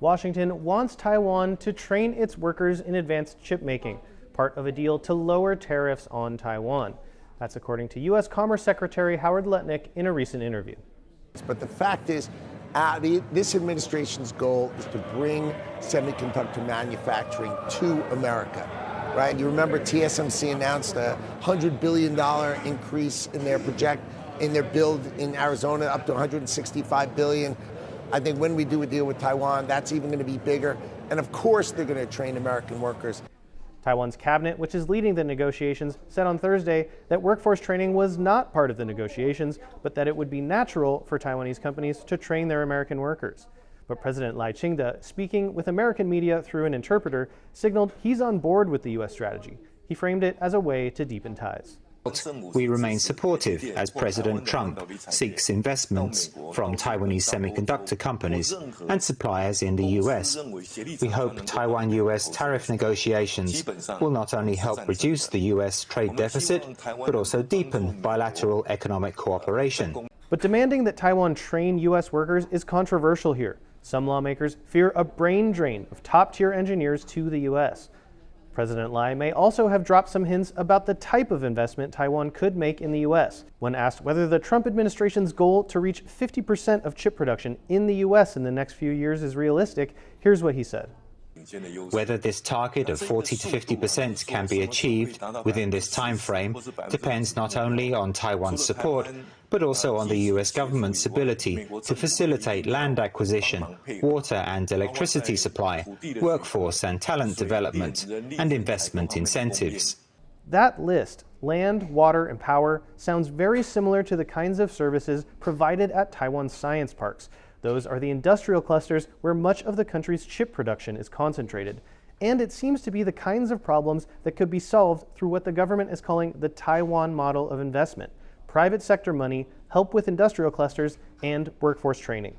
Washington wants Taiwan to train its workers in advanced chip making, part of a deal to lower tariffs on Taiwan. That's according to U.S. Commerce Secretary Howard Lutnick in a recent interview. But the fact is, this administration's goal is to bring semiconductor manufacturing to America, right? You remember TSMC announced a $100 billion increase in their build in Arizona, up to $165 billion. I think when we do a deal with Taiwan, that's even going to be bigger. And of course, they're going to train American workers. Taiwan's cabinet, which is leading the negotiations, said on Thursday that workforce training was not part of the negotiations, but that it would be natural for Taiwanese companies to train their American workers. But President Lai Ching-te, speaking with American media through an interpreter, signaled he's on board with the U.S. strategy. He framed it as a way to deepen ties. We remain supportive as President Trump seeks investments from Taiwanese semiconductor companies and suppliers in the U.S. We hope Taiwan-U.S. tariff negotiations will not only help reduce the U.S. trade deficit, but also deepen bilateral economic cooperation. But demanding that Taiwan train U.S. workers is controversial here. Some lawmakers fear a brain drain of top-tier engineers to the U.S. President Lai may also have dropped some hints about the type of investment Taiwan could make in the U.S. When asked whether the Trump administration's goal to reach 50% of chip production in the U.S. in the next few years is realistic, here's what he said. Whether this target of 40 to 50% can be achieved within this time frame depends not only on Taiwan's support, but also on the U.S. government's ability to facilitate land acquisition, water and electricity supply, workforce and talent development, and investment incentives. That list, land, water, and power, sounds very similar to the kinds of services provided at Taiwan's science parks. Those are the industrial clusters where much of the country's chip production is concentrated. And it seems to be the kinds of problems that could be solved through what the government is calling the Taiwan model of investment: private sector money, help with industrial clusters, and workforce training.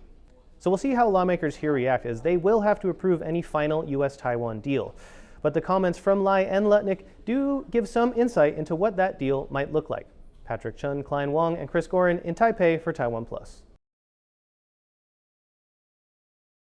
So we'll see how lawmakers here react, as they will have to approve any final U.S.-Taiwan deal. But the comments from Lai and Lutnick do give some insight into what that deal might look like. Patrick Chen, Klein, Wang, and Gorin in Taipei for TaiwanPlus.